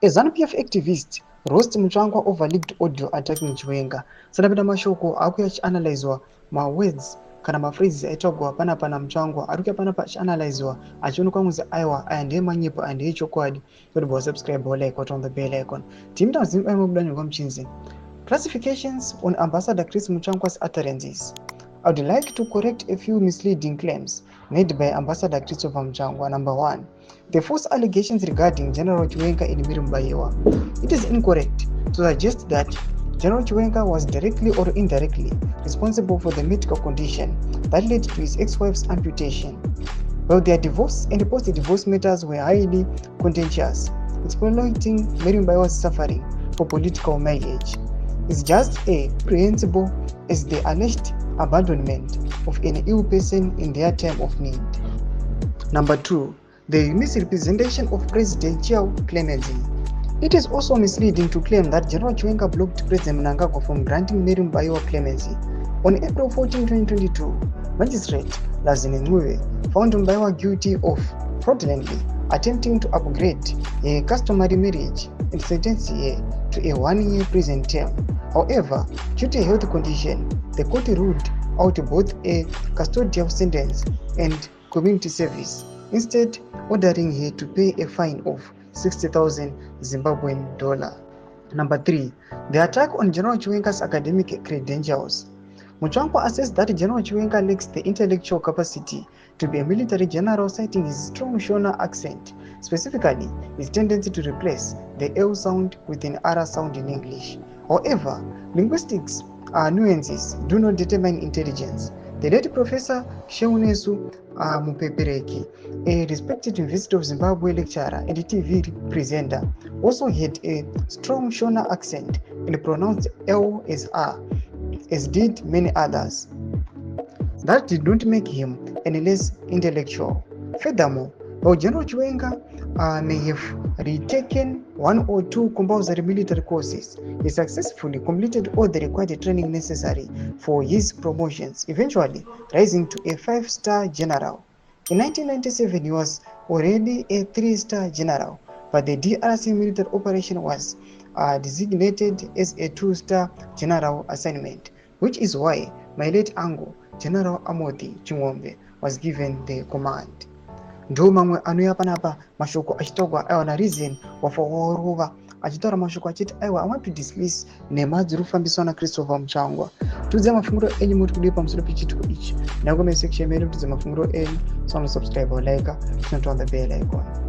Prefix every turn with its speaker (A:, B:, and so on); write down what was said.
A: A ZANU-PF activist roast Mutsvangwa over leaked audio attacking Chiwenga. Sanapita mashoko akuya achianalyzwa words kana maphrases aitagwa panapa naMutsvangwa arikuya panapa achianalyzwa achionekwa kunzi aiwa aya ndiye manyepo aya ndiye chokwadi. Yodibwa subscribe or like on the bell icon. Team Zim Mudanirwa Mchinzi. Classifications on Ambassador Chris Mutsvangwa's utterances. I would like to correct a few misleading claims made by Ambassador Christopher Mutsvangwa. Number 1. The false allegations regarding General Chiwenga in Mirumbayewa. It is incorrect to suggest that General Chiwenga was directly or indirectly responsible for the medical condition that led to his ex-wife's amputation. While their divorce and post-divorce matters were highly contentious, exploiting Mirumbayewa's suffering for political mileage is just as prehensible as the alleged abandonment of an ill person in their time of need. Number 2. The misrepresentation of presidential clemency. It is also misleading to claim that General Chiwenga blocked President Mnangagwa from granting Mirumbayewa clemency. On April 14, 2022, Magistrate Lazini Ngube found Mbayewa guilty of fraudulently attempting to upgrade a customary marriage and sentenced her to a 1-year prison term. However, due to a health condition, the court ruled out both a custodial sentence and community service, instead ordering her to pay a fine of 60,000 Zimbabwean dollar. Number 3. The attack on General Chiwenga's academic credentials. Mutsvangwa assessed that General Chiwenga lacks the intellectual capacity to be a military general, citing his strong Shona accent, specifically his tendency to replace the L sound with an R sound in English. However, linguistics nuances do not determine intelligence. The late Professor Sheunesu Mupepereki, a respected University of Zimbabwe lecturer and TV presenter, also had a strong Shona accent and pronounced L as R, as did many others. That did not make him any less intellectual. Furthermore, while General Chiwenga may have retaken 1 or 2 compulsory military courses, he successfully completed all the required training necessary for his promotions, eventually rising to a 5-star general. In 1997, he was already a 3-star general, but the DRC military operation was designated as a 2-star general assignment, which is why my late uncle, General Amoti Chingombe, was given the command. Ndo mamwe anoya panapa mashoko achitogwa aiwa na reason wafaworova achitaura mashoko achiti aiwa I want to dismiss nhema dziri kufambiswa naChristopher Mutsvangwa. Tudza mafunguro enyu muri kudii pamusoro pechituko ichi. Nangome section medu tudza mafunguro enyu. So subscribe or like, turn on the bell icon.